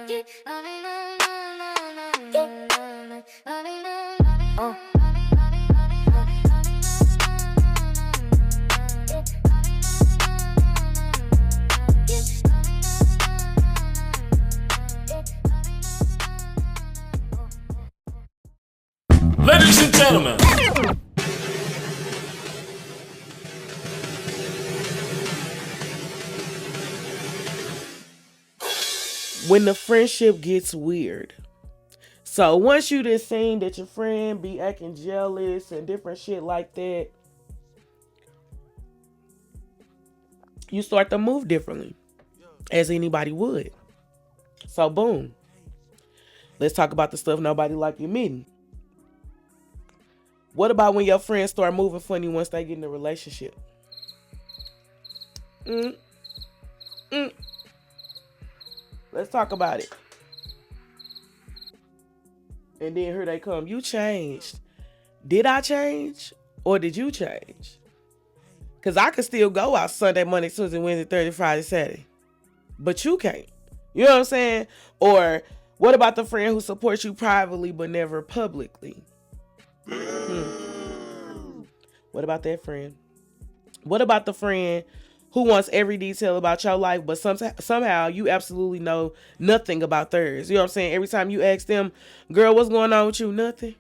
Ladies and gentlemen, when the friendship gets weird. So once you done seen that your friend be acting jealous and different shit like that, you start to move differently, as anybody would. So boom. Let's talk about the stuff nobody like you meeting. What about when your friends start moving funny once they get in a relationship? Mm, mm. Let's talk about it. And then here they come. You changed. Did I change? Or did you change? Because I could still go out Sunday, Monday, Tuesday, Wednesday, Thursday, Friday, Saturday. But you can't. You know what I'm saying? Or what about the friend who supports you privately but never publicly? What about that friend? What about the friend who wants every detail about your life, but somehow you absolutely know nothing about theirs? You know what I'm saying? Every time you ask them, girl, what's going on with you? Nothing.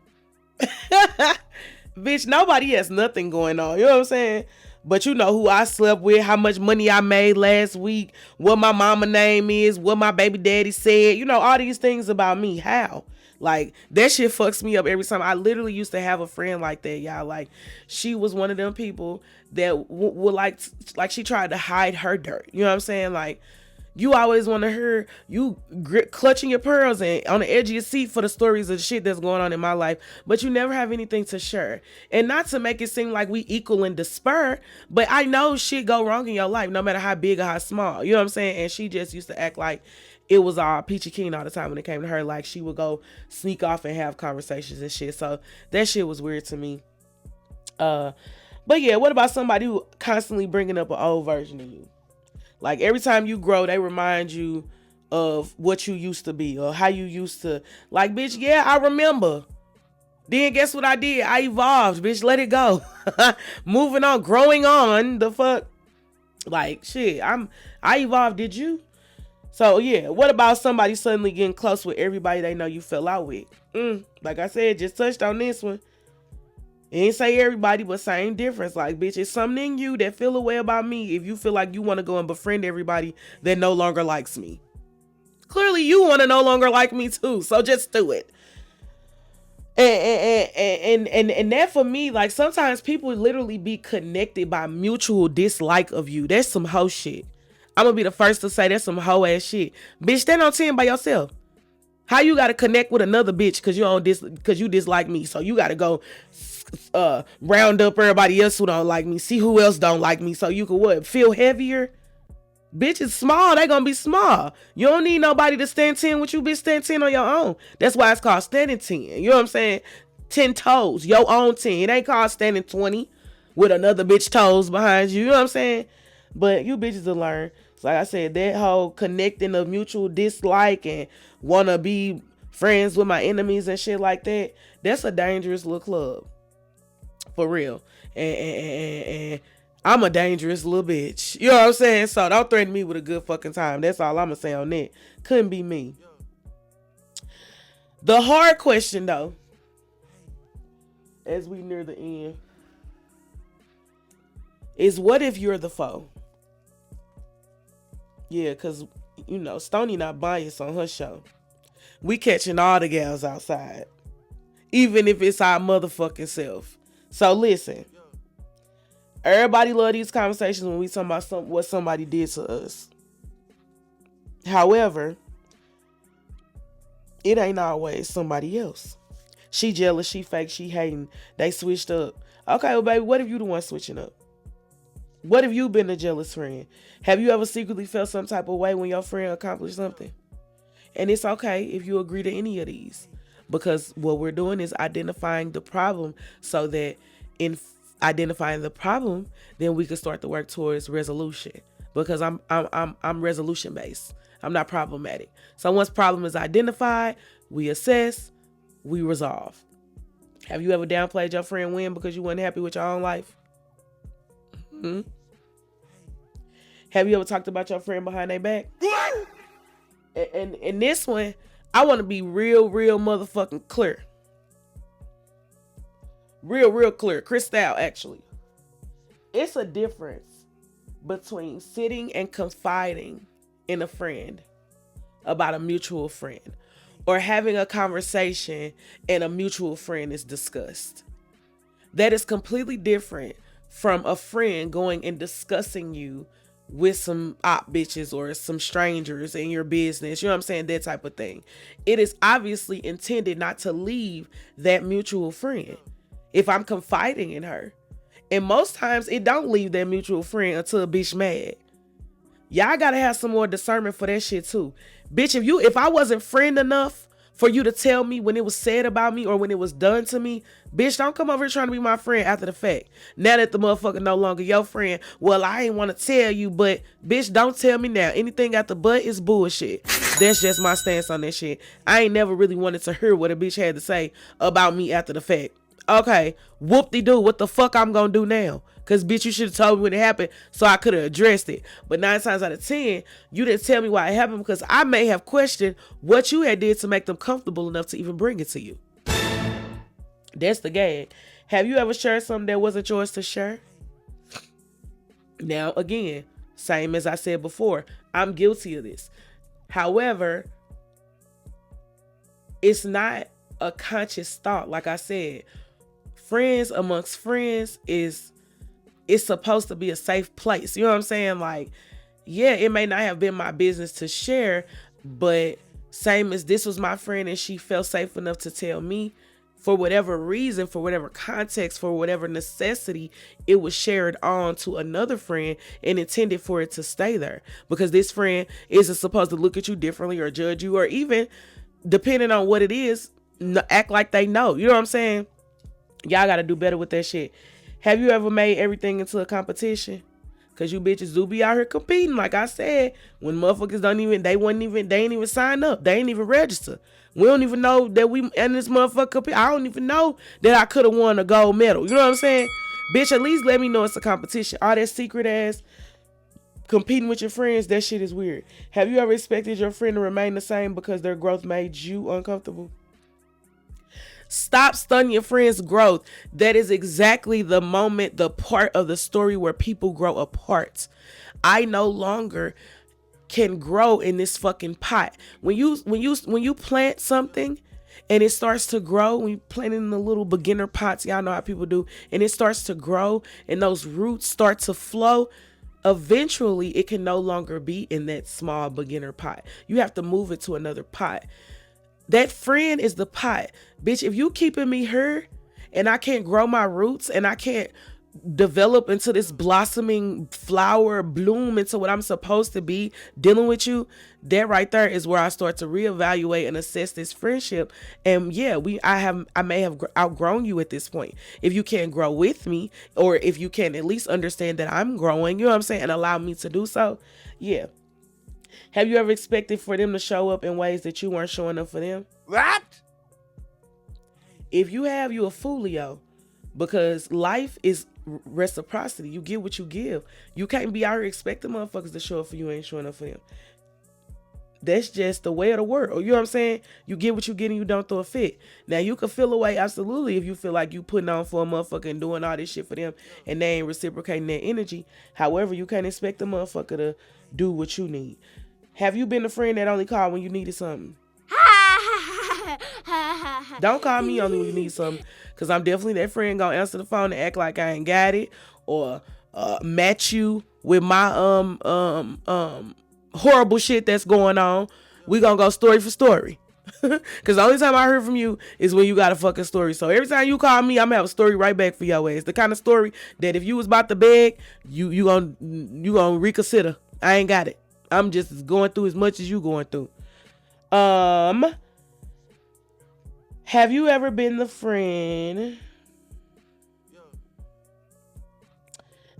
Bitch, nobody has nothing going on. You know what I'm saying? But you know who I slept with, how much money I made last week, what my mama name is, what my baby daddy said. You know, all these things about me. How? Like, that shit fucks me up every time. I literally used to have a friend like that, y'all. Like, she was one of them people that would like she tried to hide her dirt. You know what I'm saying? Like, you always want to hear you clutching your pearls and on the edge of your seat for the stories of shit that's going on in my life, but you never have anything to share. And not to make it seem like we equal in despair, but I know shit go wrong in your life, no matter how big or how small. You know what I'm saying? And she just used to act like it was all peachy keen all the time when it came to her. Like, she would go sneak off and have conversations and shit. So that shit was weird to me. But yeah, what about somebody who constantly bringing up an old version of you? Like, every time you grow, they remind you of what you used to be or how you used to. Like, bitch, yeah, I remember. Then guess what I did? I evolved, bitch. Let it go. Moving on, growing on. The fuck? Like, shit, I evolved. Did you? So yeah, what about somebody suddenly getting close with everybody they know you fell out with? Like I said, just touched on this one. Ain't say everybody, but same difference. Like, bitch, it's something in you that feel a way about me if you feel like you want to go and befriend everybody that no longer likes me. Clearly, you want to no longer like me too, so just do it. And that for me, like, sometimes people literally be connected by mutual dislike of you. That's some hoe shit. I'm gonna be the first to say that's some hoe ass shit. Bitch, stand on 10 by yourself. How you gotta connect with another bitch because you dislike me? So you gotta go round up everybody else who don't like me, see who else don't like me, so you can what, feel heavier? Bitch is small, they gonna be small. You don't need nobody to stand 10 with you, bitch. Stand 10 on your own. That's why it's called standing 10. You know what I'm saying? 10 toes, your own 10. It ain't called standing 20 with another bitch toes behind you. You know what I'm saying? But you bitches will learn. So like I said, that whole connecting of mutual dislike and wanna be friends with my enemies and shit like that, that's a dangerous little club. For real. And I'm a dangerous little bitch. You know what I'm saying? So don't threaten me with a good fucking time. That's all I'm gonna say on that. Couldn't be me. The hard question though, as we near the end, is what if you're the foe? Yeah, because, you know, Stoney not biased on her show. We catching all the gals outside. Even if it's our motherfucking self. So listen. Everybody love these conversations when we talk about what somebody did to us. However, it ain't always somebody else. She jealous, she fake, she hating. They switched up. Okay, well, baby, what if you the one switching up? What have you been a jealous friend? Have you ever secretly felt some type of way when your friend accomplished something? And it's okay if you agree to any of these, because what we're doing is identifying the problem, so that in identifying the problem, then we can start to work towards resolution. Because I'm resolution based. I'm not problematic. So once problem is identified, we assess, we resolve. Have you ever downplayed your friend win because you weren't happy with your own life? Hmm? Have you ever talked about your friend behind their back? And this one, I want to be real motherfucking clear. Real clear. Crystal, actually. It's a difference between sitting and confiding in a friend about a mutual friend, or having a conversation and a mutual friend is discussed. That is completely different from a friend going and discussing you with some op bitches or some strangers in your business. You know what I'm saying? That type of thing. It is obviously intended not to leave that mutual friend if I'm confiding in her. And most times it don't leave that mutual friend until a bitch mad. Y'all gotta have some more discernment for that shit too. Bitch, if I wasn't friend enough for you to tell me when it was said about me or when it was done to me, bitch, don't come over here trying to be my friend after the fact. Now that the motherfucker no longer your friend, well, I ain't want to tell you, but bitch, don't tell me now. Anything after but is bullshit. That's just my stance on that shit. I ain't never really wanted to hear what a bitch had to say about me after the fact. Okay, whoop-de-doo, what the fuck I'm gonna do now? Cause bitch, you should have told me when it happened so I could have addressed it. But 9 times out of 10, you didn't tell me why it happened because I may have questioned what you had did to make them comfortable enough to even bring it to you. That's the gag. Have you ever shared something that wasn't yours to share? Now, again, same as I said before, I'm guilty of this. However, it's not a conscious thought. Like I said, friends amongst friends it's supposed to be a safe place. You know what I'm saying? Like, yeah, it may not have been my business to share, but same as this was my friend and she felt safe enough to tell me, for whatever reason, for whatever context, for whatever necessity, it was shared on to another friend and intended for it to stay there. Because this friend isn't supposed to look at you differently or judge you, or even, depending on what it is, act like they know. You know what I'm saying? Y'all got to do better with that shit. Have you ever made everything into a competition? Cause you bitches do be out here competing. Like I said, when motherfuckers they ain't even sign up. They ain't even register. We don't even know that we and this motherfucker compete. I don't even know that I could have won a gold medal. You know what I'm saying? Bitch, at least let me know it's a competition. All that secret ass competing with your friends, that shit is weird. Have you ever expected your friend to remain the same because their growth made you uncomfortable? Stop stunning your friend's growth. That is exactly the moment, the part of the story where people grow apart. I no longer can grow in this fucking pot. When you plant something and it starts to grow, when you plant it in the little beginner pots, y'all know how people do, and it starts to grow and those roots start to flow, eventually it can no longer be in that small beginner pot. You have to move it to another pot. That friend is the pot. Bitch, if you keeping me here and I can't grow my roots and I can't develop into this blossoming flower, bloom into what I'm supposed to be dealing with you, that right there is where I start to reevaluate and assess this friendship. And yeah, I may have outgrown you at this point. If you can't grow with me, or if you can at least understand that I'm growing, you know what I'm saying, and allow me to do so, yeah. Have you ever expected for them to show up in ways that you weren't showing up for them? What? If you have, you a foolio. Because life is reciprocity. You get what you give. You can't be out here expecting motherfuckers to show up for you and ain't showing up for them. That's just the way of the world. You know what I'm saying? You get what you get and you don't throw a fit. Now, you can feel away, absolutely, if you feel like you putting on for a motherfucker and doing all this shit for them and they ain't reciprocating their energy. However, you can't expect a motherfucker to do what you need. Have you been a friend that only called when you needed something? Don't call me only when you need something, because I'm definitely that friend gonna answer the phone and act like I ain't got it, or match you with my horrible shit that's going on. We gonna go story for story. Because the only time I hear from you is when you got a fucking story. So every time you call me, I'm gonna have a story right back for your ass. The kind of story that if you was about to beg, you gonna reconsider. I ain't got it. I'm just going through as much as you going through. Have you ever been the friend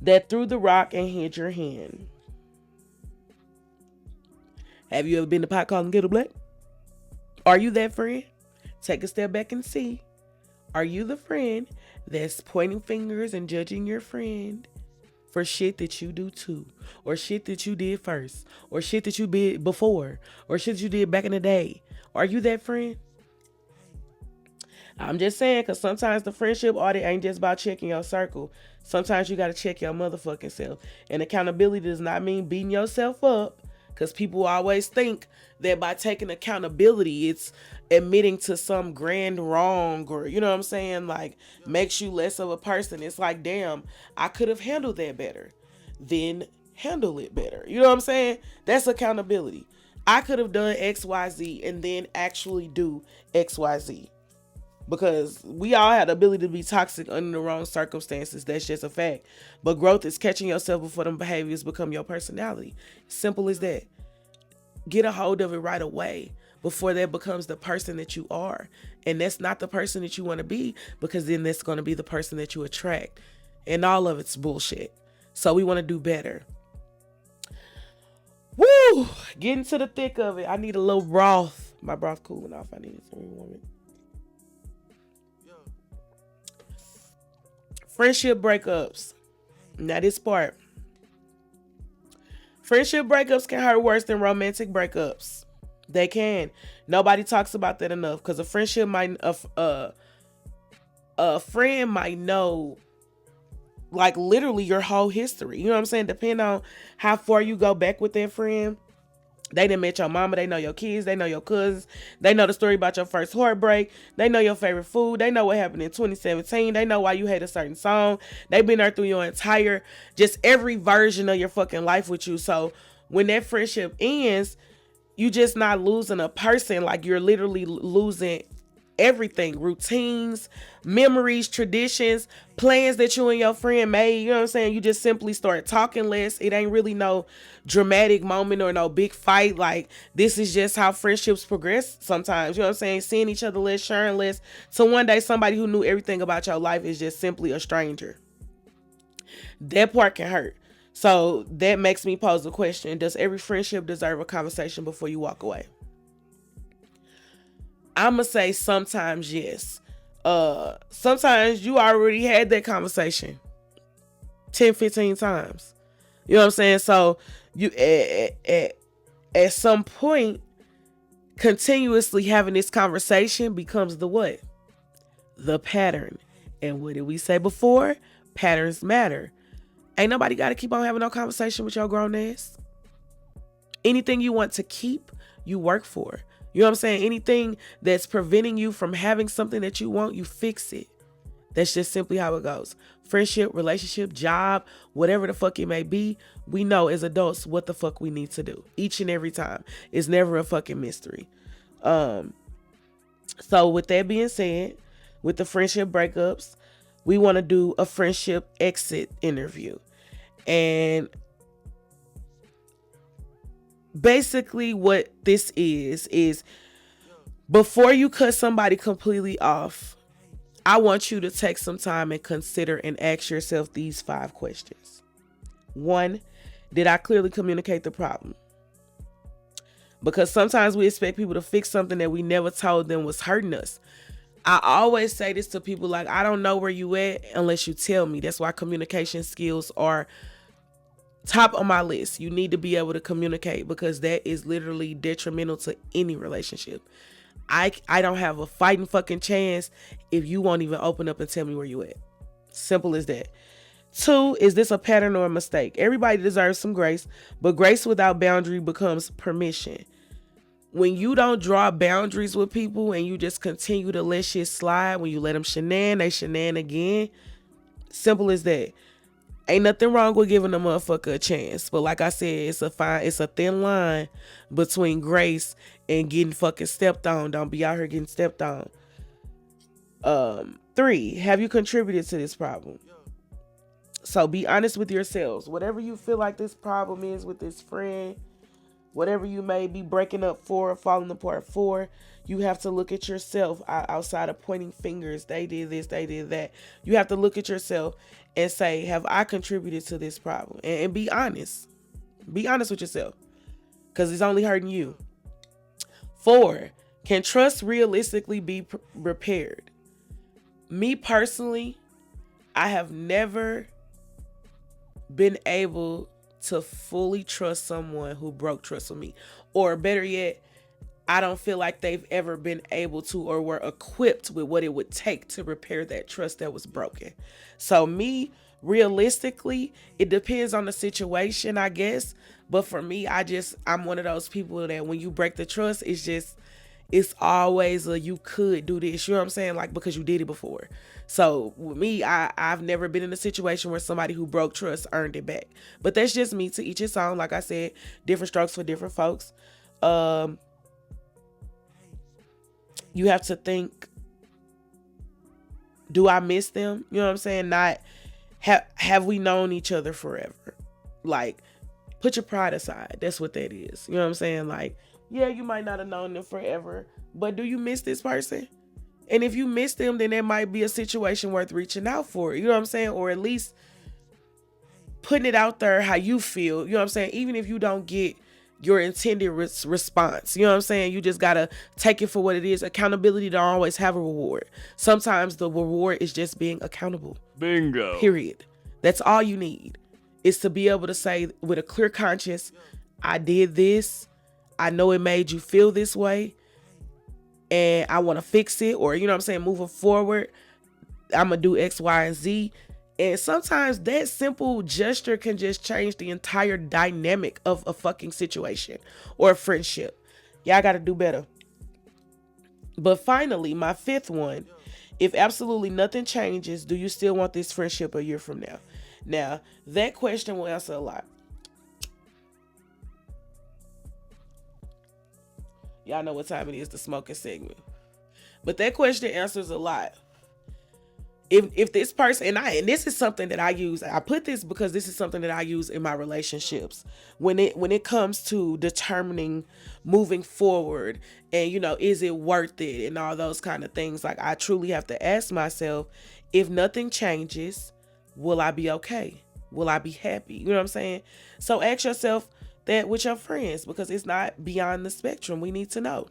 that threw the rock and hid your hand? Have you ever been to Pot Call and Get a Black? Are you that friend? Take a step back and see. Are you the friend that's pointing fingers and judging your friend for shit that you do too, or shit that you did first, or shit that you did before, or shit that you did back in the day? Are you that friend? I'm just saying, because sometimes the friendship audit ain't just about checking your circle. Sometimes you got to check your motherfucking self. And accountability does not mean beating yourself up, because people always think that by taking accountability, it's admitting to some grand wrong, or, you know what I'm saying? Like, makes you less of a person. It's like, damn, I could have handled that better. Then handle it better. You know what I'm saying? That's accountability. I could have done XYZ and then actually do XYZ. Because we all have the ability to be toxic under the wrong circumstances. That's just a fact. But growth is catching yourself before them behaviors become your personality. Simple as that. Get a hold of it right away before that becomes the person that you are. And that's not the person that you want to be, because then that's going to be the person that you attract. And all of it's bullshit. So we want to do better. Woo! Getting to the thick of it. I need a little broth. My broth cooling off. I need some warming. Friendship breakups. Now this part. Friendship breakups can hurt worse than romantic breakups. They can. Nobody talks about that enough, because a friendship might a friend might know like literally your whole history. You know what I'm saying? Depending on how far you go back with that friend. They done met your mama. They know your kids. They know your cousins. They know the story about your first heartbreak. They know your favorite food. They know what happened in 2017. They know why you hate a certain song. They've been there through your entire, just every version of your fucking life with you. So when that friendship ends, you just not losing a person. Like, you're literally losing everything. Routines, memories, traditions, plans that you and your friend made. You know what I'm saying? You just simply start talking less. It ain't really no dramatic moment or no big fight. Like, this is just how friendships progress sometimes. You know what I'm saying? Seeing each other less, sharing less. So one day somebody who knew everything about your life is just simply a stranger. That part can hurt. So that makes me pose the question: does every friendship deserve a conversation before you walk away? I'ma say sometimes yes. Sometimes you already had that conversation 10, 15 times. You know what I'm saying? So you at some point, continuously having this conversation becomes the what? The pattern. And what did we say before? Patterns matter. Ain't nobody got to keep on having no conversation with your grown ass. Anything you want to keep, you work for. You know what I'm saying? Anything that's preventing you from having something that you want, you fix it. That's just simply how it goes. Friendship, relationship, job, whatever the fuck it may be, we know as adults what the fuck we need to do each and every time. It's never a fucking mystery. So with that being said, with the friendship breakups, we want to do a friendship exit interview. And basically what this is before you cut somebody completely off, I want you to take some time and consider and ask yourself these 5 questions. 1, did I clearly communicate the problem? Because sometimes we expect people to fix something that we never told them was hurting us. I always say this to people, like, I don't know where you at unless you tell me. That's why communication skills are top on my list. You need to be able to communicate, because that is literally detrimental to any relationship. I don't have a fighting fucking chance if you won't even open up and tell me where you at. Simple as that. 2, is this a pattern or a mistake? Everybody deserves some grace, but grace without boundary becomes permission. When you don't draw boundaries with people and you just continue to let shit slide, when you let them they shenan again. Simple as that. Ain't nothing wrong with giving a motherfucker a chance. But like I said, it's a thin line between grace and getting fucking stepped on. Don't be out here getting stepped on. 3, have you contributed to this problem? So be honest with yourselves. Whatever you feel like this problem is with this friend, whatever you may be breaking up for or falling apart for, you have to look at yourself outside of pointing fingers. They did this, they did that. You have to look at yourself and say, have I contributed to this problem? And be honest. Be honest with yourself. because it's only hurting you. 4, can trust realistically be repaired? Me personally, I have never been able to fully trust someone who broke trust with me. Or better yet, I don't feel like they've ever been able to or were equipped with what it would take to repair that trust that was broken. So me, realistically, it depends on the situation, I guess. But for me, I'm one of those people that when you break the trust, it's always a you could do this. You know what I'm saying? Like, because you did it before. So with me, I've never been in a situation where somebody who broke trust earned it back. But that's just me, to each his own. Like I said, different strokes for different folks. You have to think, do I miss them? You know what I'm saying? Not have we known each other forever? Like, put your pride aside. That's what that is. You know what I'm saying? Like, yeah, you might not have known them forever, but do you miss this person? And if you miss them, then there might be a situation worth reaching out for. You know what I'm saying? Or at least putting it out there how you feel. You know what I'm saying? Even if you don't get your intended response. You know what I'm saying? You just got to take it for what it is. Accountability don't always have a reward. Sometimes the reward is just being accountable. Bingo. Period. That's all you need, is to be able to say with a clear conscience, I did this. I know it made you feel this way, and I want to fix it. Or, you know what I'm saying, moving forward, I'm going to do X, Y, and Z. And sometimes that simple gesture can just change the entire dynamic of a fucking situation or a friendship. Y'all got to do better. But finally, my 5th one, if absolutely nothing changes, do you still want this friendship a year from now? Now, that question will answer a lot. Y'all know what time it is, the smoking segment. But that question answers a lot. If this person, and this is something that I use, I put this because this is something that I use in my relationships when it comes to determining moving forward and, you know, is it worth it and all those kind of things. Like, I truly have to ask myself, if nothing changes, will I be okay? Will I be happy? You know what I'm saying? So ask yourself that with your friends, because it's not beyond the spectrum. We need to know.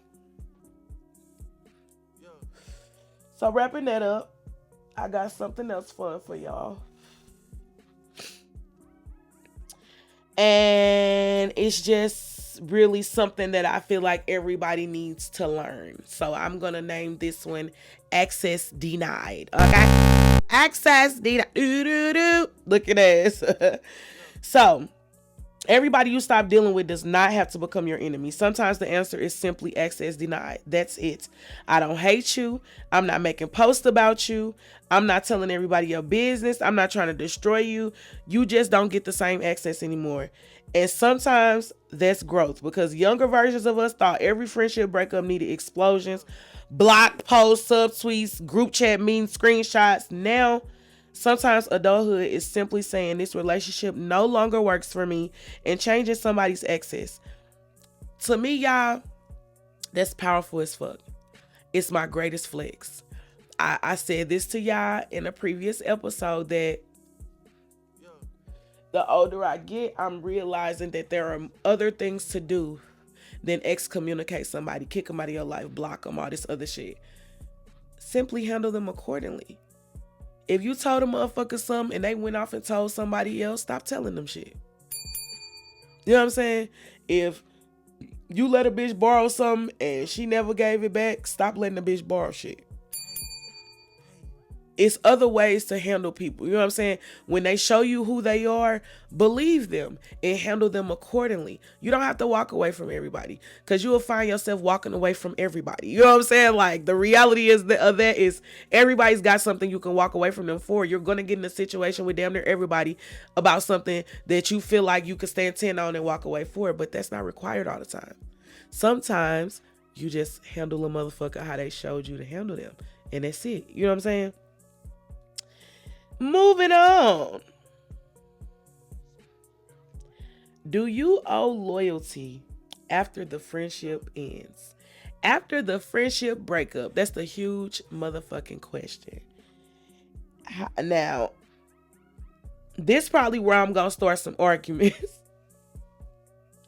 So wrapping that up, I got something else fun for y'all. And it's just really something that I feel like everybody needs to learn. So I'm going to name this one Access Denied. Okay? Access Denied. Look at this. So, everybody you stop dealing with does not have to become your enemy. Sometimes the answer is simply access denied. That's it. I don't hate you. I'm not making posts about you. I'm not telling everybody your business. I'm not trying to destroy you. You just don't get the same access anymore. And sometimes that's growth, because younger versions of us thought every friendship breakup needed explosions, blocked posts, subtweets, group chat memes, screenshots. Now, sometimes adulthood is simply saying this relationship no longer works for me and changing somebody's access. To me, y'all, that's powerful as fuck. It's my greatest flex. I said this to y'all in a previous episode that the older I get, I'm realizing that there are other things to do than excommunicate somebody, kick them out of your life, block them, all this other shit. Simply handle them accordingly. If you told a motherfucker something and they went off and told somebody else, stop telling them shit. You know what I'm saying? If you let a bitch borrow something and she never gave it back, stop letting the bitch borrow shit. It's other ways to handle people. You know what I'm saying? When they show you who they are, believe them and handle them accordingly. You don't have to walk away from everybody, because you will find yourself walking away from everybody. You know what I'm saying? Like, the reality is that is everybody's got something you can walk away from them for. You're going to get in a situation with damn near everybody about something that you feel like you could stand 10 on and walk away for, but that's not required all the time. Sometimes you just handle a motherfucker how they showed you to handle them, and that's it. You know what I'm saying? Moving on. Do you owe loyalty after the friendship ends? After the friendship breakup? That's the huge motherfucking question. Now, this probably where I'm going to start some arguments.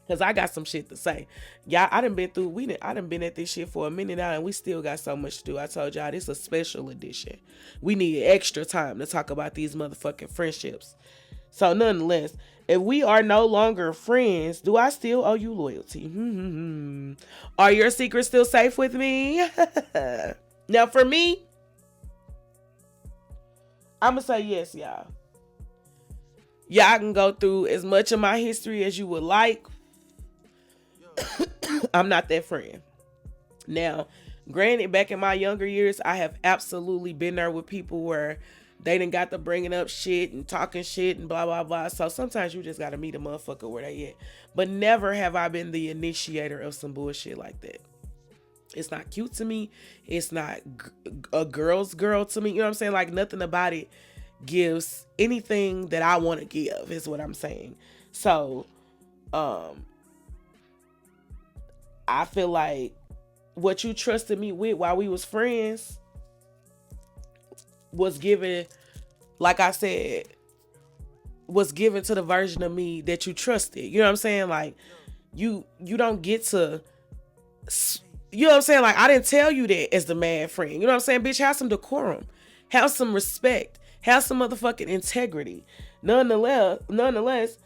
Cause I got some shit to say. Y'all, I done been at this shit for a minute now and we still got so much to do. I told y'all this is a special edition. We need extra time to talk about these motherfucking friendships. So nonetheless, if we are no longer friends, do I still owe you loyalty? Are your secrets still safe with me? Now for me, I'm gonna say yes, y'all. Y'all can go through as much of my history as you would like. I'm not that friend. Now, granted, back in my younger years, I have absolutely been there with people where they done got to bringing up shit and talking shit and blah, blah, blah. So sometimes you just got to meet a motherfucker where they at. But never have I been the initiator of some bullshit like that. It's not cute to me. It's not a girl's girl to me. You know what I'm saying? Like, nothing about it gives anything that I want to give, is what I'm saying. So, I feel like what you trusted me with while we was friends was given, like I said, was given to the version of me that you trusted. You know what I'm saying? Like, you don't get to, you know what I'm saying? Like, I didn't tell you that as the mad friend. You know what I'm saying? Bitch, have some decorum. Have some respect. Have some motherfucking integrity. Nonetheless,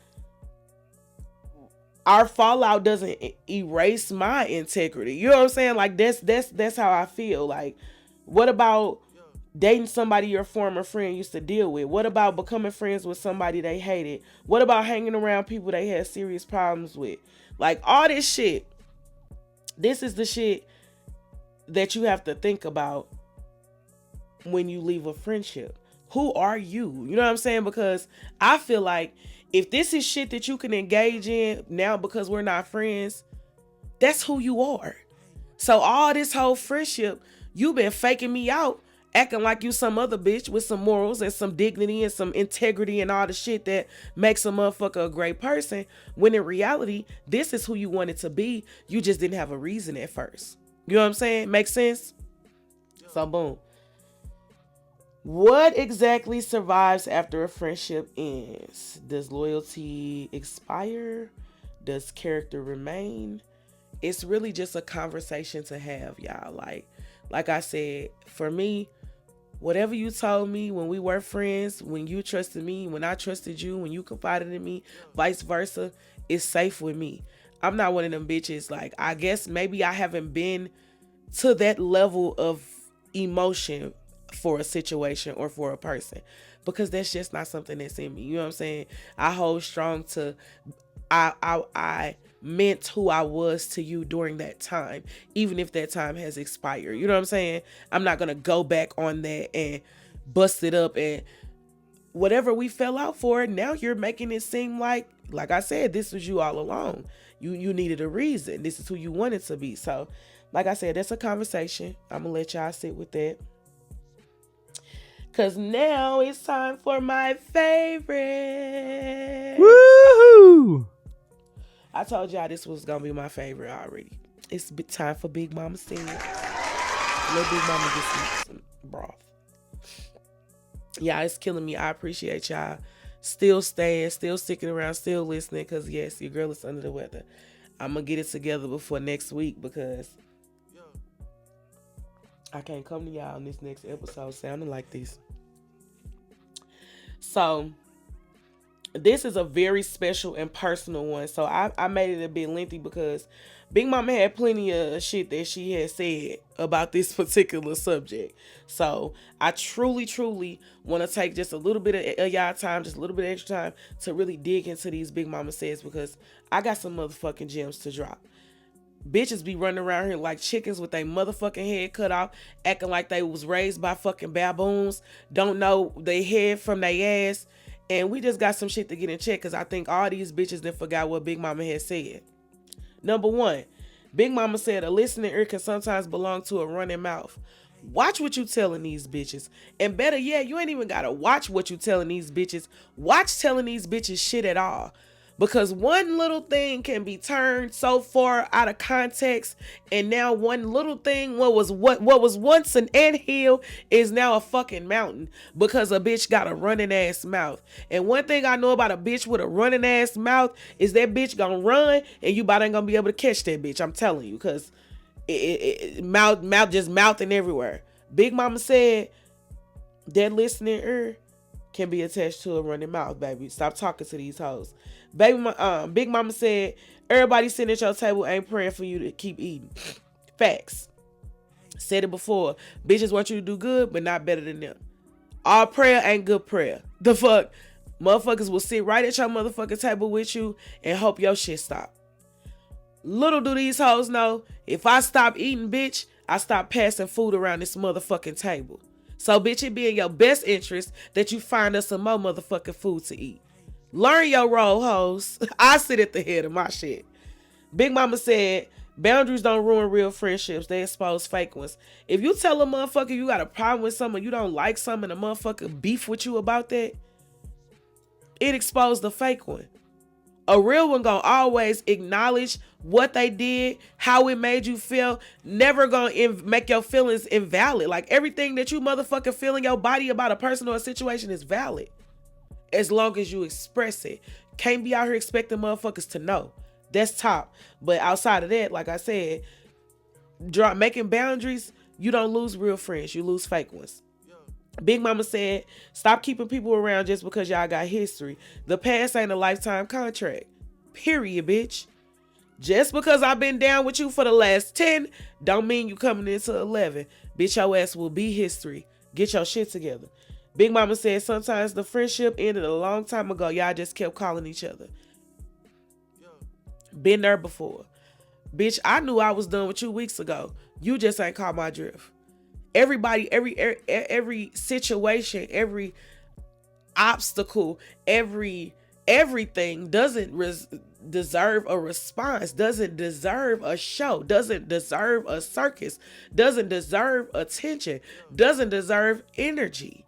our fallout doesn't erase my integrity. You know what I'm saying? Like, that's how I feel. Like, what about dating somebody your former friend used to deal with? What about becoming friends with somebody they hated? What about hanging around people they had serious problems with? Like, all this shit. This is the shit that you have to think about when you leave a friendship. Who are you? You know what I'm saying? Because I feel like if this is shit that you can engage in now because we're not friends, that's who you are. So all this whole friendship, you've been faking me out, acting like you some other bitch with some morals and some dignity and some integrity and all the shit that makes a motherfucker a great person, when in reality, this is who you wanted to be. You just didn't have a reason at first. You know what I'm saying? Makes sense? So boom. What exactly survives after a friendship ends? Does loyalty expire? Does character remain? It's really just a conversation to have, y'all. Like I said, for me, whatever you told me when we were friends, when you trusted me, when I trusted you, when you confided in me, vice versa, it's safe with me. I'm not one of them bitches. Like, I guess maybe I haven't been to that level of emotion for a situation or for a person, because that's just not something that's in me. You know what I'm saying? I hold strong to I meant who I was to you during that time, even if that time has expired. You know what I'm saying? I'm not gonna go back on that and bust it up, and whatever we fell out for, now you're making it seem like I said, this was you all along. You needed a reason. This is who you wanted to be. So, like I said, that's a conversation. I'm gonna let y'all sit with that. Cause now it's time for my favorite. Woohoo! I told y'all this was gonna be my favorite already. It's time for Big Mama said. Let Big Mama get some broth. Yeah, it's killing me. I appreciate y'all still staying, still sticking around, still listening. Cause yes, your girl is under the weather. I'm gonna get it together before next week because I can't come to y'all on this next episode sounding like this. So, this is a very special and personal one. So, I made it a bit lengthy because Big Mama had plenty of shit that she had said about this particular subject. So, I truly want to take just a little bit of y'all time, just a little bit of extra time to really dig into these Big Mama says, because I got some motherfucking gems to drop. Bitches be running around here like chickens with their motherfucking head cut off, acting like they was raised by fucking baboons, don't know their head from their ass, and we just got some shit to get in check, because I think all these bitches then forgot what Big Mama had said. Number one, Big Mama said a listening ear can sometimes belong to a running mouth. Watch what you telling these bitches. And better yet, you ain't even gotta watch what you telling these bitches. Watch telling these bitches shit at all. Because one little thing can be turned so far out of context, and now one little thing, what was once an anthill is now a fucking mountain because a bitch got a running ass mouth. And one thing I know about a bitch with a running ass mouth is that bitch gonna run and you about ain't gonna be able to catch that bitch. I'm telling you, because mouth just mouthing everywhere. Big Mama said that listening ear can be attached to a running mouth, baby. Stop talking to these hoes. Big Mama said, everybody sitting at your table ain't praying for you to keep eating. Facts. Said it before. Bitches want you to do good, but not better than them. All prayer ain't good prayer. The fuck? Motherfuckers will sit right at your motherfucking table with you and hope your shit stop. Little do these hoes know, if I stop eating, bitch, I stop passing food around this motherfucking table. So, bitch, it be in your best interest that you find us some more motherfucking food to eat. Learn your role, hoes. I sit at the head of my shit. Big Mama said, boundaries don't ruin real friendships. They expose fake ones. If you tell a motherfucker you got a problem with someone, you don't like something, and a motherfucker beef with you about that, it exposed the fake one. A real one gonna always acknowledge what they did, how it made you feel, never gonna make your feelings invalid. Like, everything that you motherfucking feel in your body about a person or a situation is valid, as long as you express it. Can't be out here expecting motherfuckers to know. That's top. But outside of that, like I said, making boundaries, you don't lose real friends, you lose fake ones. Big Mama said, stop keeping people around just because y'all got history. The past ain't a lifetime contract. Period, bitch. Just because I've been down with you for the last 10, don't mean you coming into 11. Bitch, your ass will be history. Get your shit together. Big Mama said, sometimes the friendship ended a long time ago. Y'all just kept calling each other. Been there before. Bitch, I knew I was done with you weeks ago. You just ain't caught my drift. Everybody, every situation, every obstacle, everything doesn't deserve a response, doesn't deserve a show, doesn't deserve a circus, doesn't deserve attention, doesn't deserve energy.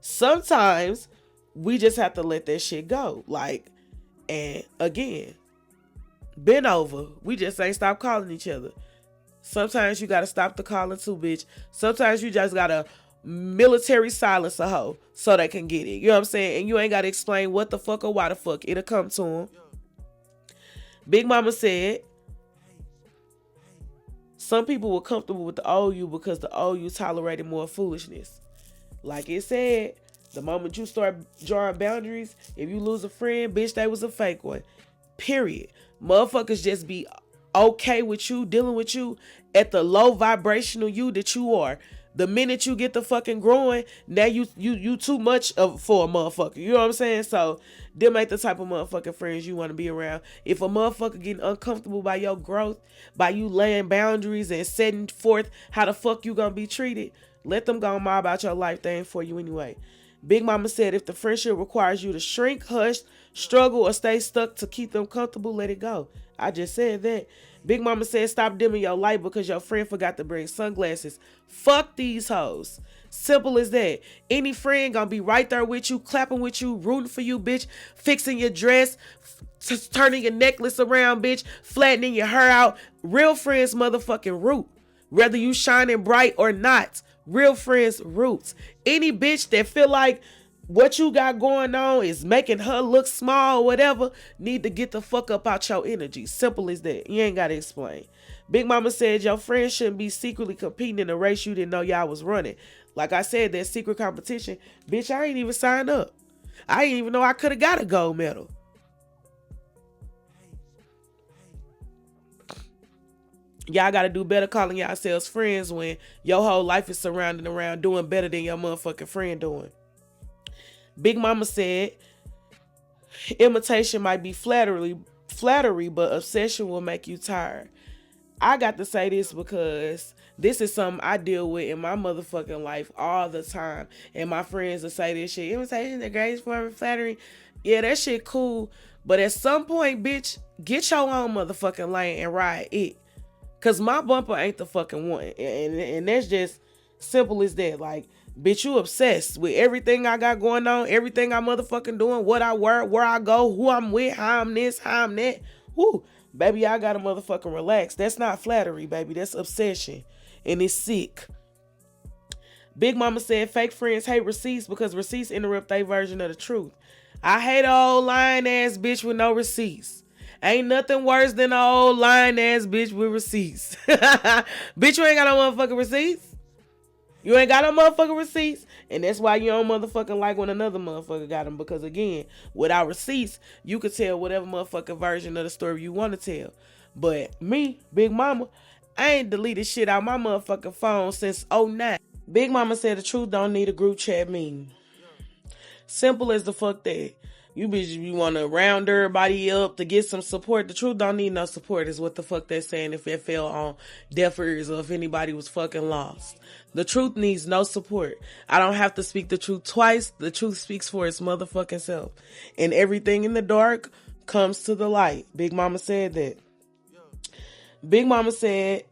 Sometimes we just have to let that shit go. Like, and again, been over. We just ain't stop calling each other. Sometimes you gotta stop the calling too, bitch. Sometimes you just gotta military silence a hoe so they can get it. You know what I'm saying? And you ain't gotta explain what the fuck or why the fuck. It'll come to them. Big Mama said, some people were comfortable with the old you because the old you tolerated more foolishness. Like it said, the moment you start drawing boundaries, if you lose a friend, bitch, they was a fake one. Period. Motherfuckers just be okay with you, dealing with you at the low vibrational you that you are. The minute you get the fucking growing, now you too much for a motherfucker. You know what I'm saying? So them ain't the type of motherfucking friends you want to be around. If a motherfucker getting uncomfortable by your growth, by you laying boundaries and setting forth how the fuck you gonna be treated, let them go mob out your life. They ain't for you anyway. Big Mama said, if the friendship requires you to shrink, hush, struggle, or stay stuck to keep them comfortable, let it go. I just said that. Big Mama said, stop dimming your light because your friend forgot to bring sunglasses. Fuck these hoes. Simple as that. Any friend gonna be right there with you, clapping with you, rooting for you, bitch, fixing your dress, turning your necklace around, bitch, flattening your hair out. Real friends motherfucking root. Whether you shining bright or not, real friends roots. Any bitch that feel like what you got going on is making her look small or whatever, need to get the fuck up out your energy. Simple as that. You ain't got to explain. Big Mama said your friends shouldn't be secretly competing in a race you didn't know y'all was running. Like I said, that secret competition, bitch, I ain't even signed up. I didn't even know I could have got a gold medal. Y'all got to do better calling yourselves friends when your whole life is surrounding around doing better than your motherfucking friend doing. Big Mama said, imitation might be flattery, but obsession will make you tired. I got to say this because this is something I deal with in my motherfucking life all the time. And my friends will say this shit, imitation is the greatest form of flattery. Yeah, that shit cool. But at some point, bitch, get your own motherfucking lane and ride it. Because my bumper ain't the fucking one. And that's just simple as that. Like, Bitch, you obsessed with everything I got going on, everything I motherfucking doing, what I wear, where I go, who I'm with, how I'm this, how I'm that. Woo. Baby, I gotta motherfucking relax. That's not flattery, baby. That's obsession. And it's sick. Big Mama said fake friends hate receipts because receipts interrupt their version of the truth. I hate an old lying ass bitch with no receipts. Ain't nothing worse than an old lying ass bitch with receipts. Bitch, you ain't got no motherfucking receipts. You ain't got no motherfucking receipts. And that's why you don't motherfucking like when another motherfucker got them. Because again, without receipts, you could tell whatever motherfucking version of the story you want to tell. But me, Big Mama, I ain't deleted shit out my motherfucking phone since '09. Big Mama said the truth don't need a group chat meeting. Simple as the fuck that. You want to round everybody up to get some support. The truth don't need no support is what the fuck they're saying if it fell on deaf ears or if anybody was fucking lost. The truth needs no support. I don't have to speak the truth twice. The truth speaks for its motherfucking self. And everything in the dark comes to the light. Big Mama said that. Big Mama said,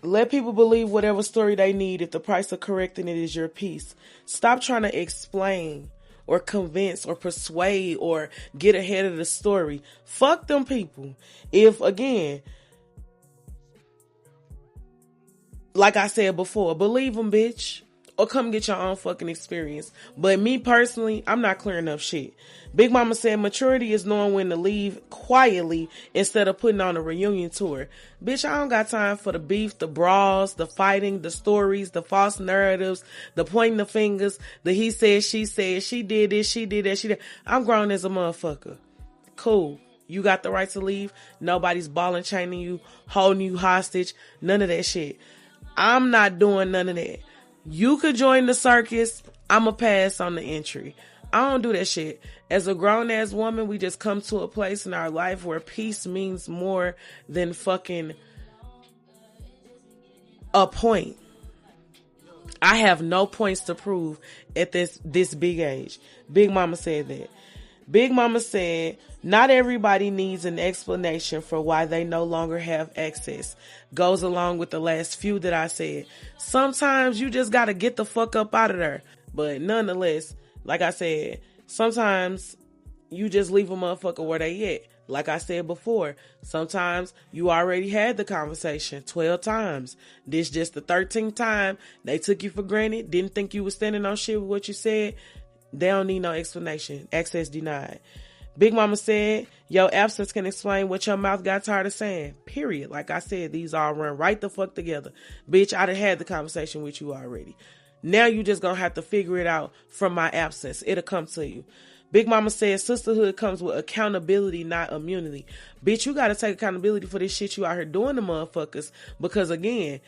let people believe whatever story they need if the price of correcting it is your peace. Stop trying to explain or convince or persuade or get ahead of the story. Fuck them people. If, again, like I said before, believe them, bitch. Or come get your own fucking experience. But me personally, I'm not clearing up shit. Big Mama said maturity is knowing when to leave quietly instead of putting on a reunion tour. Bitch, I don't got time for the beef, the brawls, the fighting, the stories, the false narratives, the pointing the fingers, the he said, she did this, she did that, she did. I'm grown as a motherfucker. Cool. You got the right to leave. Nobody's ball and chaining you, holding you hostage. None of that shit. I'm not doing none of that. You could join the circus. I'ma pass on the entry. I don't do that shit. As a grown-ass woman, we just come to a place in our life where peace means more than fucking a point. I have no points to prove at this big age. Big Mama said that. Big Mama said, not everybody needs an explanation for why they no longer have access. Goes along with the last few that I said. Sometimes you just gotta get the fuck up out of there. But nonetheless, like I said, sometimes you just leave a motherfucker where they at. Like I said before, sometimes you already had the conversation 12 times. This just the 13th time. They took you for granted. Didn't think you was standing on shit with what you said. They don't need no explanation. Access denied. Big Mama said, your absence can explain what your mouth got tired of saying. Period. Like I said, these all run right the fuck together. Bitch, I done had the conversation with you already. Now you just gonna have to figure it out from my absence. It'll come to you. Big Mama said sisterhood comes with accountability, not immunity. Bitch, you gotta take accountability for this shit you out here doing to motherfuckers. Because again,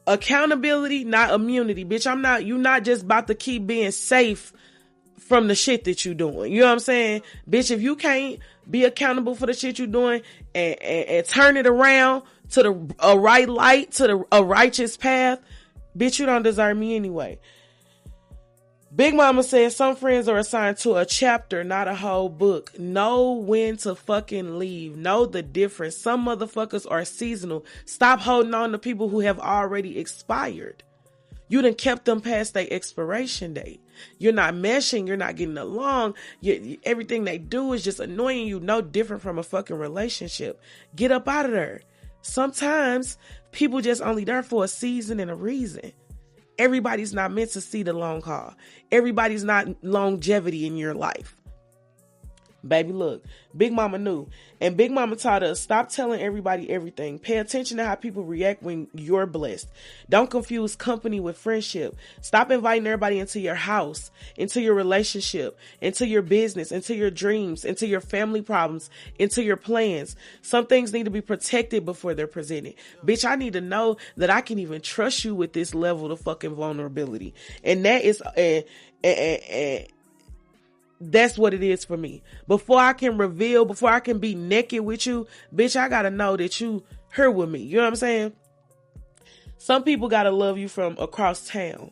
accountability, not immunity. Bitch, you not just about to keep being safe from the shit that you doing. You know what I'm saying? Bitch, if you can't be accountable for the shit you doing and turn it around to a right light, to a righteous path, bitch, you don't deserve me anyway. Big Mama says some friends are assigned to a chapter, not a whole book. Know when to fucking leave. Know the difference. Some motherfuckers are seasonal. Stop holding on to people who have already expired. You done kept them past their expiration date. You're not meshing. You're not getting along. Everything they do is just annoying you. No different from a fucking relationship. Get up out of there. Sometimes people just only there for a season and a reason. Everybody's not meant to see the long haul. Everybody's not longevity in your life. Baby, look, Big Mama knew. And Big Mama taught us, stop telling everybody everything. Pay attention to how people react when you're blessed. Don't confuse company with friendship. Stop inviting everybody into your house, into your relationship, into your business, into your dreams, into your family problems, into your plans. Some things need to be protected before they're presented. Bitch, I need to know that I can even trust you with this level of fucking vulnerability. And that is... that's what it is for me. Before I can reveal, before I can be naked with you, bitch, I gotta know that you here with me. You know what I'm saying? Some people gotta love you from across town.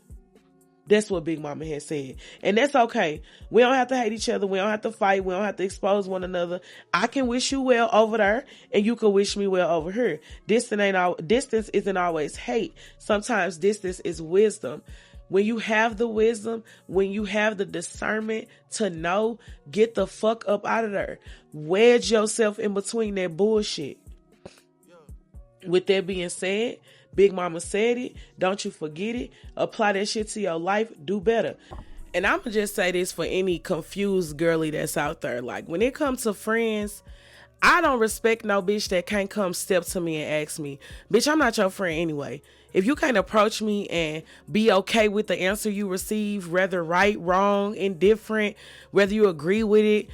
That's what Big Mama has said. And that's okay. We don't have to hate each other. We don't have to fight. We don't have to expose one another. I can wish you well over there and you can wish me well over here. Distance isn't always hate. Sometimes distance is wisdom. When you have the wisdom, when you have the discernment to know, get the fuck up out of there. Wedge yourself in between that bullshit. With that being said, Big Mama said it. Don't you forget it. Apply that shit to your life. Do better. And I'm going to just say this for any confused girly that's out there. Like, when it comes to friends, I don't respect no bitch that can't come step to me and ask me, bitch, I'm not your friend anyway. If you can't approach me and be okay with the answer you receive, whether right, wrong, indifferent, whether you agree with it,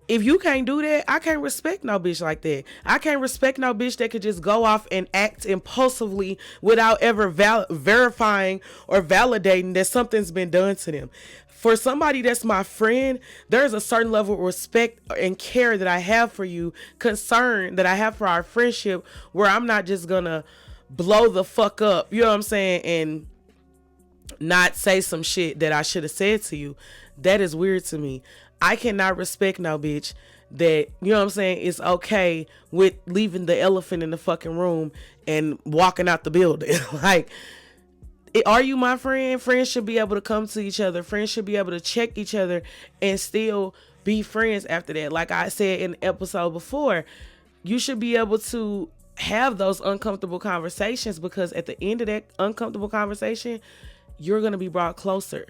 if you can't do that, I can't respect no bitch like that. I can't respect no bitch that could just go off and act impulsively without ever verifying or validating that something's been done to them. For somebody that's my friend, there's a certain level of respect and care that I have for you, concern that I have for our friendship, where I'm not just gonna blow the fuck up, you know what I'm saying, and not say some shit that I should have said to you. That is weird to me. I cannot respect no bitch that, you know what I'm saying, is okay with leaving the elephant in the fucking room and walking out the building. Like, are you my friend? Friends should be able to come to each other. Friends should be able to check each other and still be friends after that. Like I said in the episode before, you should be able to have those uncomfortable conversations, because at the end of that uncomfortable conversation, you're going to be brought closer.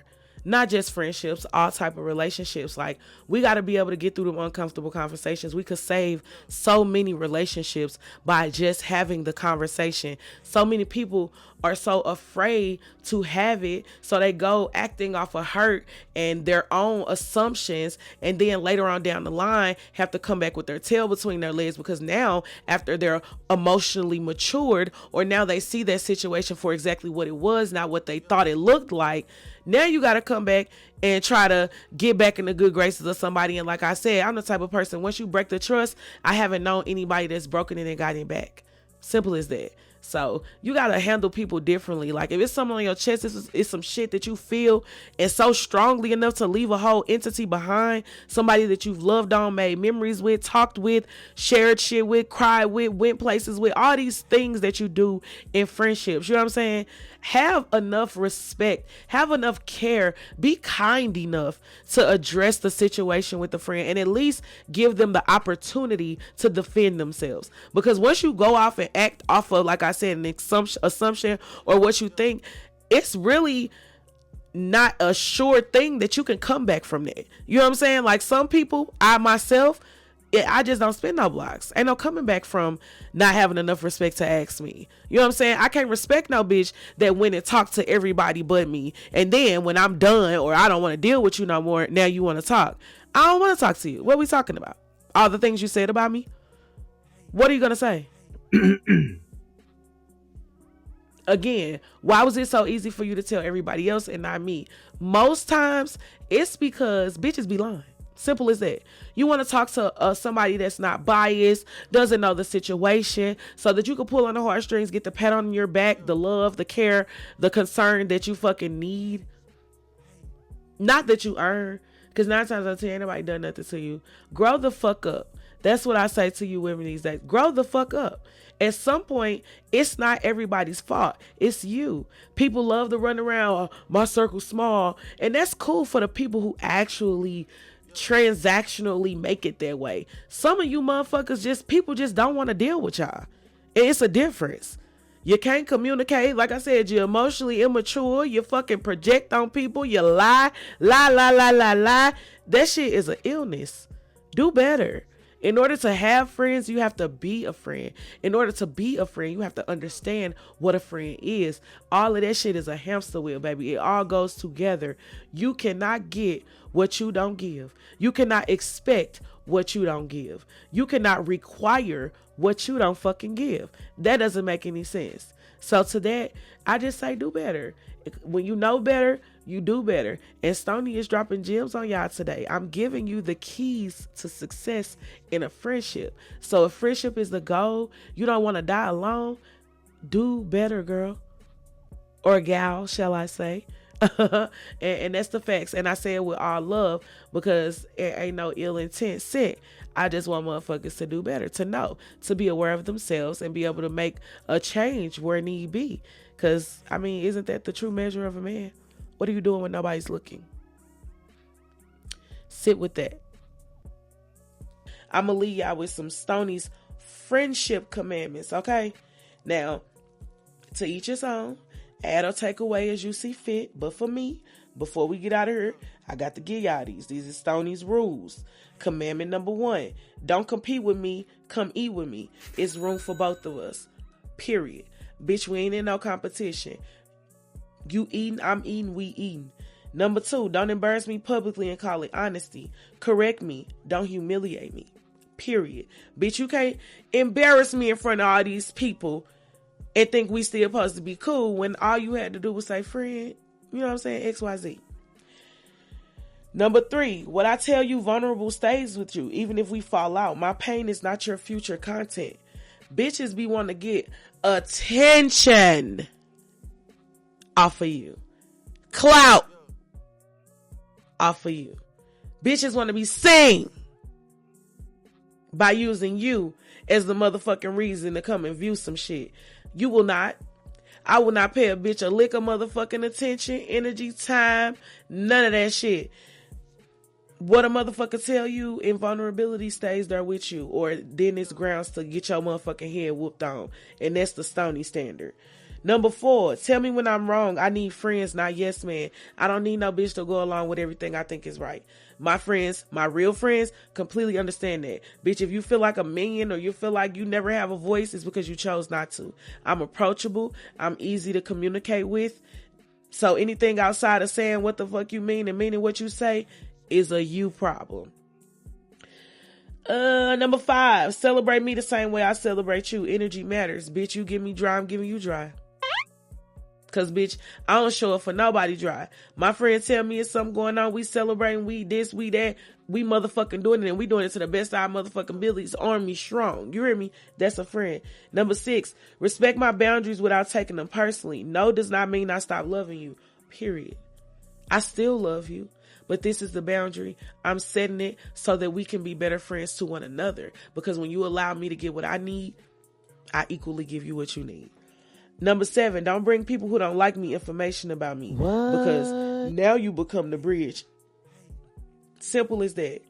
Not just friendships, all type of relationships. Like, we got to be able to get through them uncomfortable conversations. We could save so many relationships by just having the conversation. So many people are so afraid to have it, so they go acting off of hurt and their own assumptions, and then later on down the line have to come back with their tail between their legs, because now, after they're emotionally matured, or now they see that situation for exactly what it was, not what they thought it looked like, now you got to come back and try to get back in the good graces of somebody. And like I said, I'm the type of person, once you break the trust, I haven't known anybody that's broken it and got it back. Simple as that. So you got to handle people differently. Like, if it's something on your chest, it's some shit that you feel and so strongly enough to leave a whole entity behind, somebody that you've loved on, made memories with, talked with, shared shit with, cried with, went places with, all these things that you do in friendships. You know what I'm saying? Have enough respect, have enough care, be kind enough to address the situation with the friend, and at least give them the opportunity to defend themselves. Because once you go off and act off of, like I said, an assumption or what you think, it's really not a sure thing that you can come back from that. You know what I'm saying? Like, some people, I myself, I just don't spin no blocks. Ain't no coming back from not having enough respect to ask me. You know what I'm saying? I can't respect no bitch that went and talked to everybody but me, and then when I'm done or I don't want to deal with you no more, now you want to talk. I don't want to talk to you. What are we talking about? All the things you said about me? What are you going to say? Again, why was it so easy for you to tell everybody else and not me? Most times, it's because bitches be lying. Simple as that. You want to talk to somebody that's not biased, doesn't know the situation, so that you can pull on the heartstrings, get the pat on your back, the love, the care, the concern that you fucking need. Not that you earn, because 9 times out of 10, anybody done nothing to you. Grow the fuck up. That's what I say to you women these days. Grow the fuck up. At some point, it's not everybody's fault. It's you. People love to run around, my circle's small, and that's cool for the people who actually transactionally make it that way. Some of you motherfuckers, people just don't want to deal with y'all. And it's a difference. You can't communicate. Like I said, you're emotionally immature. You fucking project on people. You lie. That shit is an illness. Do better. In order to have friends, you have to be a friend. In order to be a friend, you have to understand what a friend is. All of that shit is a hamster wheel, baby. It all goes together. You cannot get what you don't give. You cannot expect what you don't give. You cannot require what you don't fucking give. That doesn't make any sense. So to that, I just say do better. When you know better, you do better. And Stoney is dropping gems on y'all today. I'm giving you the keys to success in a friendship. So if friendship is the goal, you don't want to die alone, do better, girl. Or gal, shall I say. and that's the facts. And I say it with all love because it ain't no ill intent set. I just want motherfuckers to do better, to know, to be aware of themselves and be able to make a change where need be. Because, I mean, isn't that the true measure of a man? What are you doing when nobody's looking? Sit with that. I'm going to leave y'all with some Stoney's friendship commandments, okay? Now, to each his own. Add or take away as you see fit. But for me, before we get out of here, I got to give y'all these. These are Stoney's rules. Commandment number 1. Don't compete with me. Come eat with me. It's room for both of us. Period. Bitch, we ain't in no competition. You eating, I'm eating, we eating. Number 2, don't embarrass me publicly and call it honesty. Correct me. Don't humiliate me. Period. Bitch, you can't embarrass me in front of all these people and think we still supposed to be cool when all you had to do was say, friend, you know what I'm saying? XYZ. Number 3, what I tell you vulnerable stays with you, even if we fall out. My pain is not your future content. Bitches be wanting to get attention off of you. Clout off of you. Bitches want to be seen by using you as the motherfucking reason to come and view some shit. You will not. I will not pay a bitch a lick of motherfucking attention, energy, time, none of that shit. What a motherfucker tell you, invulnerability stays there with you, or then it's grounds to get your motherfucking head whooped on. And that's the Stoney standard. Number 4, tell me when I'm wrong. I need friends, not yes man. I don't need no bitch to go along with everything I think is right. My friends, my real friends, completely understand that. Bitch, if you feel like a minion or you feel like you never have a voice, it's because you chose not to. I'm approachable. I'm easy to communicate with. So anything outside of saying what the fuck you mean and meaning what you say is a you problem. Number 5, celebrate me the same way I celebrate you. Energy matters. Bitch, you give me dry, I'm giving you dry. Cause bitch, I don't show up for nobody dry. My friends tell me it's something going on. We celebrating, we this, we that. We motherfucking doing it, and we doing it to the best of our motherfucking abilities. Army strong. You hear me? That's a friend. Number 6, respect my boundaries without taking them personally. No does not mean I stop loving you. Period. I still love you. But this is the boundary. I'm setting it so that we can be better friends to one another. Because when you allow me to get what I need, I equally give you what you need. Number 7, don't bring people who don't like me information about me. What? Because now you become the bridge. Simple as that.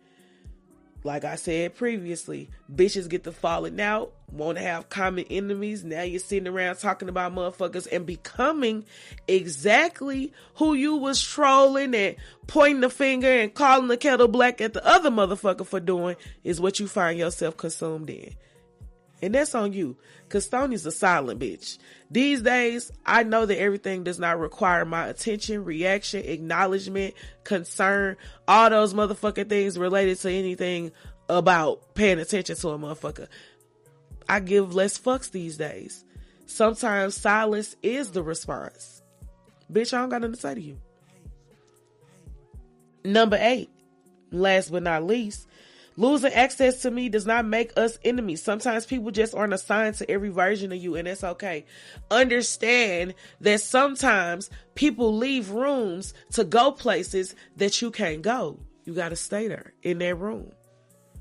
Like I said previously, bitches get to falling out, want to have common enemies. Now you're sitting around talking about motherfuckers and becoming exactly who you was trolling and pointing the finger and calling the kettle black at the other motherfucker for doing is what you find yourself consumed in. And that's on you. Cause Stoney's a silent bitch. These days, I know that everything does not require my attention, reaction, acknowledgement, concern, all those motherfucking things related to anything about paying attention to a motherfucker. I give less fucks these days. Sometimes silence is the response. Bitch, I don't got nothing to say to you. Number 8, last but not least, losing access to me does not make us enemies. Sometimes people just aren't assigned to every version of you, and that's okay. Understand that sometimes people leave rooms to go places that you can't go. You got to stay there in that room.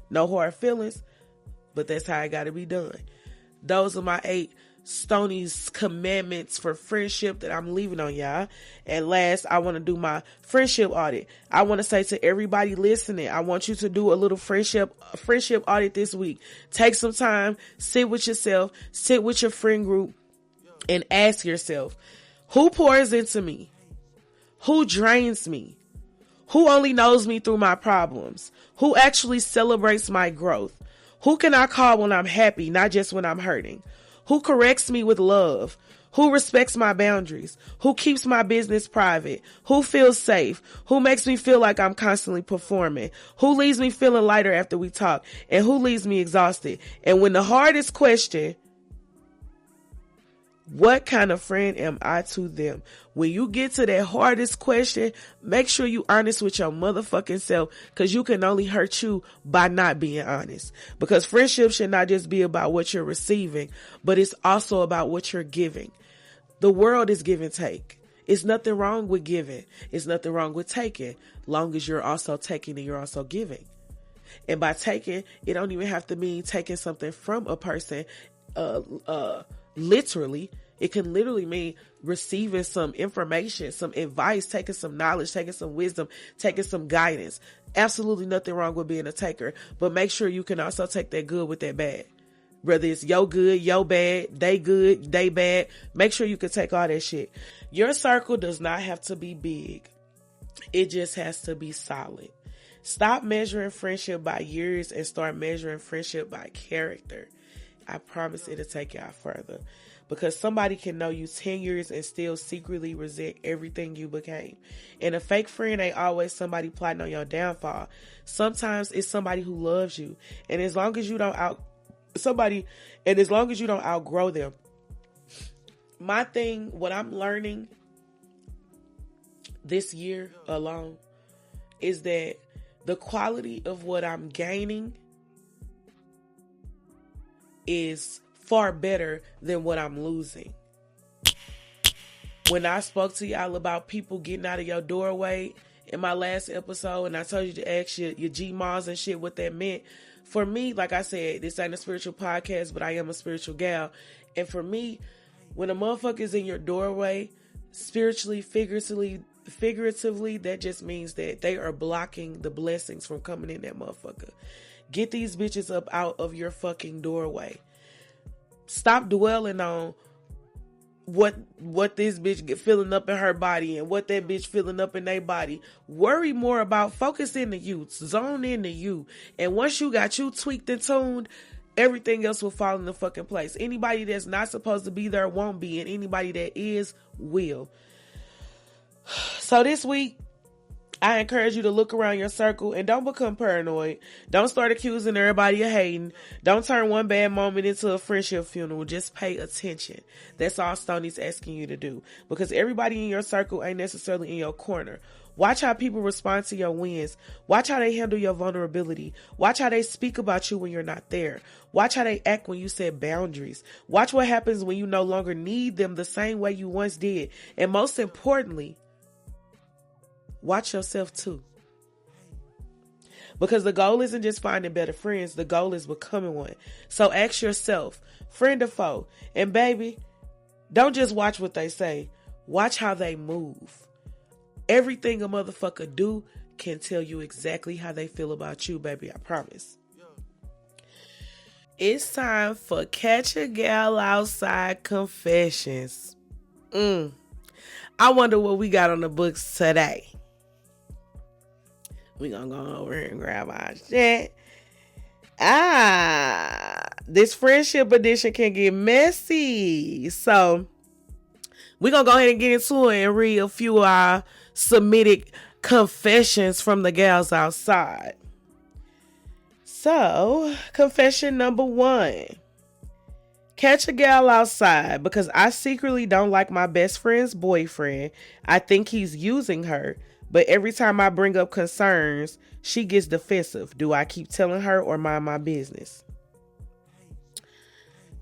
No hard feelings, but that's how it got to be done. Those are my 8 Stoney's commandments for friendship that I'm leaving on y'all. And last, I want to do my friendship audit. I want to say to everybody listening, I want you to do a little friendship audit this week. Take some time, sit with yourself, sit with your friend group, and ask yourself, who pours into me? Who drains me? Who only knows me through my problems? Who actually celebrates my growth? Who can I call when I'm happy, not just when I'm hurting? Who corrects me with love? Who respects my boundaries? Who keeps my business private? Who feels safe? Who makes me feel like I'm constantly performing? Who leaves me feeling lighter after we talk? And who leaves me exhausted? And when the hardest question, what kind of friend am I to them? When you get to that hardest question, make sure you honest with your motherfucking self, because you can only hurt you by not being honest. Because friendship should not just be about what you're receiving, but it's also about what you're giving. The world is give and take. It's nothing wrong with giving. It's nothing wrong with taking, long as you're also taking and you're also giving. And by taking, it don't even have to mean taking something from a person, literally. It can literally mean receiving some information, some advice, taking some knowledge, taking some wisdom, taking some guidance. Absolutely nothing wrong with being a taker, but make sure you can also take that good with that bad. Whether it's yo good, yo bad, they good, they bad, make sure you can take all that shit. Your circle does not have to be big. It just has to be solid. Stop measuring friendship by years and start measuring friendship by character. I promise it'll take y'all further. Because somebody can know you 10 years and still secretly resent everything you became. And a fake friend ain't always somebody plotting on your downfall. Sometimes it's somebody who loves you. And as long as you don't outgrow them. My thing, what I'm learning this year alone is that the quality of what I'm gaining is far better than what I'm losing. When I spoke to y'all about people getting out of your doorway in my last episode, and I told you to ask your Gmas and shit what that meant, for me, like I said, this ain't a spiritual podcast, but I am a spiritual gal. And for me, when a motherfucker's in your doorway, spiritually, figuratively, that just means that they are blocking the blessings from coming in that motherfucker. Get these bitches up out of your fucking doorway. Stop dwelling on what this bitch feeling up in her body and what that bitch feeling up in their body. Worry more about focus in the you, zone into you. And once you got you tweaked and tuned, everything else will fall into fucking place. Anybody that's not supposed to be there won't be, and anybody that is will. So this week, I encourage you to look around your circle and don't become paranoid. Don't start accusing everybody of hating. Don't turn one bad moment into a friendship funeral. Just pay attention. That's all Stoney's asking you to do. Because everybody in your circle ain't necessarily in your corner. Watch how people respond to your wins. Watch how they handle your vulnerability. Watch how they speak about you when you're not there. Watch how they act when you set boundaries. Watch what happens when you no longer need them the same way you once did. And most importantly, watch yourself too. Because the goal isn't just finding better friends. The goal is becoming one. So ask yourself, friend or foe. And baby, don't just watch what they say. Watch how they move. Everything a motherfucker do can tell you exactly how they feel about you, baby. I promise. It's time for Catch a Gal Outside Confessions. I wonder what we got on the books today. We gonna go over here and grab our shit. This friendship edition can get messy. So we gonna go ahead and get into it and read a few of our submitted confessions from the gals outside. So, confession number 1. Catch a gal outside because I secretly don't like my best friend's boyfriend. I think he's using her. But every time I bring up concerns, she gets defensive. Do I keep telling her or mind my business?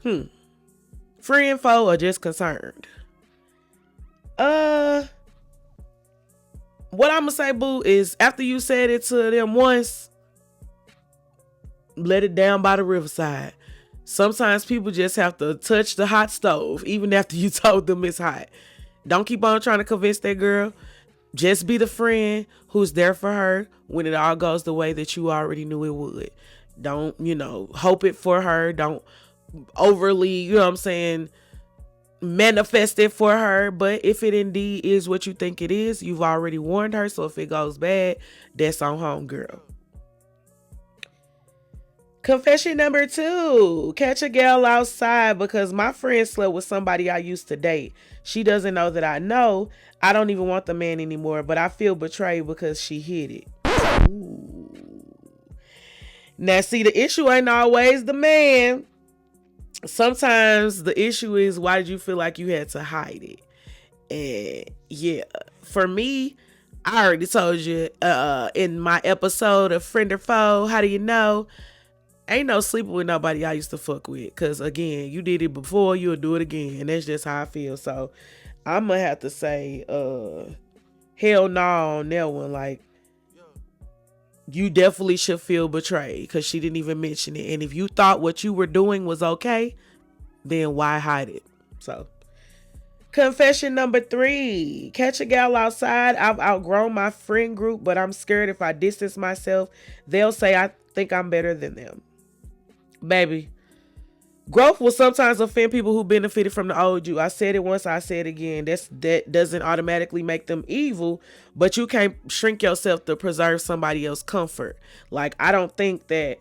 Friend, foe, or just concerned? What I'm gonna say, boo, is after you said it to them once, let it down by the riverside. Sometimes people just have to touch the hot stove, even after you told them it's hot. Don't keep on trying to convince that girl. Just be the friend who's there for her when it all goes the way that you already knew it would. Don't, hope it for her. Don't overly, manifest it for her. But if it indeed is what you think it is, you've already warned her. So if it goes bad, that's on home, girl. Confession number 2. Catch a gal outside because my friend slept with somebody I used to date. She doesn't know that I know. I don't even want the man anymore, but I feel betrayed because she hid it. Ooh. Now, see, the issue ain't always the man. Sometimes the issue is, why did you feel like you had to hide it? And yeah, for me, I already told you in my episode of Friend or Foe, how do you know? Ain't no sleeping with nobody I used to fuck with. Because again, you did it before, you'll do it again. And that's just how I feel. So I'm gonna have to say, hell no on that one. Like, you definitely should feel betrayed because she didn't even mention it. And if you thought what you were doing was okay, then why hide it? So, confession number 3. Catch a gal outside. I've outgrown my friend group, but I'm scared if I distance myself, they'll say I think I'm better than them. Baby, growth will sometimes offend people who benefited from the old you. I said it once, I said it again. That doesn't automatically make them evil, but you can't shrink yourself to preserve somebody else's comfort. Like, I don't think that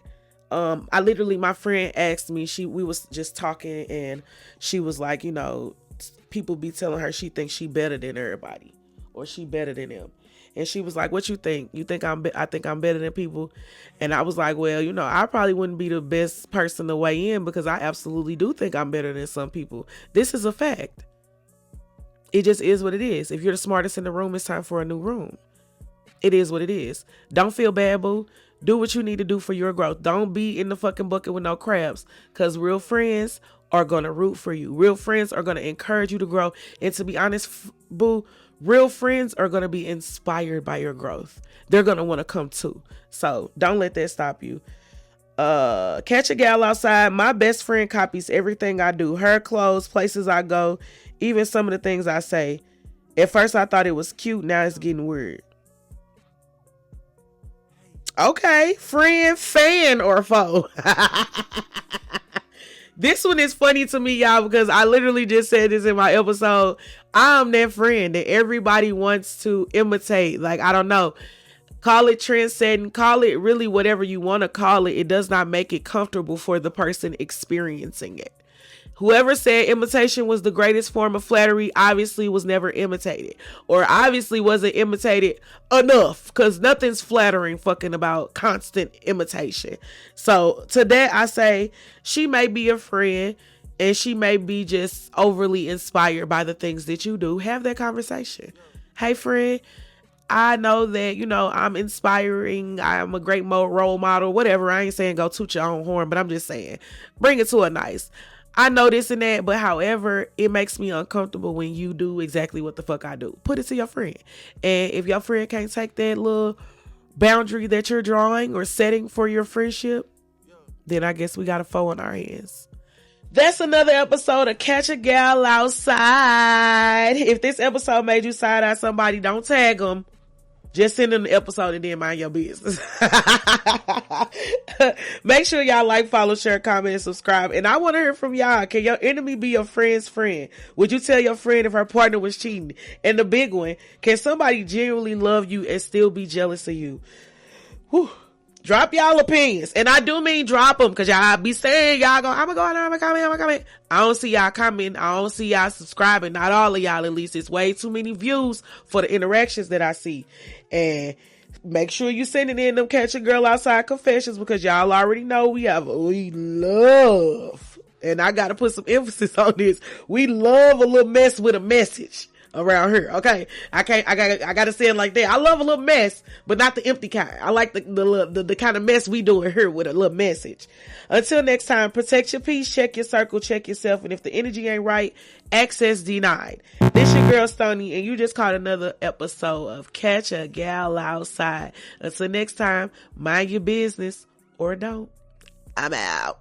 I literally, my friend asked me, we was just talking and she was like, people be telling her she thinks she better than everybody or she better than them. And she was like, what you think? You think I think I'm better than people? And I was like, well, I probably wouldn't be the best person to weigh in because I absolutely do think I'm better than some people. This is a fact. It just is what it is. If you're the smartest in the room, it's time for a new room. It is what it is. Don't feel bad, boo. Do what you need to do for your growth. Don't be in the fucking bucket with no crabs, because real friends are going to root for you. Real friends are going to encourage you to grow. And to be honest, boo, real friends are going to be inspired by your growth. They're going to want to come too. So don't let that stop you. Catch a gal outside. My best friend copies everything I do. Her clothes, places I go, even some of the things I say. At first I thought it was cute. Now it's getting weird. Okay, friend, fan, or foe. This one is funny to me, y'all, because I literally just said this in my episode. I'm that friend that everybody wants to imitate. Like, I don't know. Call it trendsetting. Call it really whatever you want to call it. It does not make it comfortable for the person experiencing it. Whoever said imitation was the greatest form of flattery obviously was never imitated, or obviously wasn't imitated enough, because nothing's flattering fucking about constant imitation. So to that I say, she may be a friend and she may be just overly inspired by the things that you do. Have that conversation. Hey friend, I know that, I'm inspiring. I'm a great role model, whatever. I ain't saying go toot your own horn, but I'm just saying bring it to a nice. I know this and that, but however, it makes me uncomfortable when you do exactly what the fuck I do. Put it to your friend. And if your friend can't take that little boundary that you're drawing or setting for your friendship, then I guess we got a foe on our hands. That's another episode of Catch a Gal Outside. If this episode made you side eye somebody, don't tag them. Just send them the episode and then mind your business. Make sure y'all like, follow, share, comment, and subscribe. And I want to hear from y'all. Can your enemy be your friend's friend? Would you tell your friend if her partner was cheating? And the big one, can somebody genuinely love you and still be jealous of you? Whew. Drop y'all opinions. And I do mean drop them, because y'all be saying, y'all go, I'm going to comment. I don't see y'all commenting. I don't see y'all subscribing. Not all of y'all, at least. It's way too many views for the interactions that I see. And make sure you sending in them Catch a Girl Outside confessions, because y'all already know we love, and I got to put some emphasis on this, we love a little mess with a message around here. Okay, I gotta say it like that. I love a little mess, but not the empty kind. I like the kind of mess we doing here with a little message. Until next time, protect your peace, check your circle, check yourself, and if the energy ain't right, access denied. This your girl Stoney, and you just caught another episode of Catch a Gal Outside. Until next time, mind your business or don't. I'm out.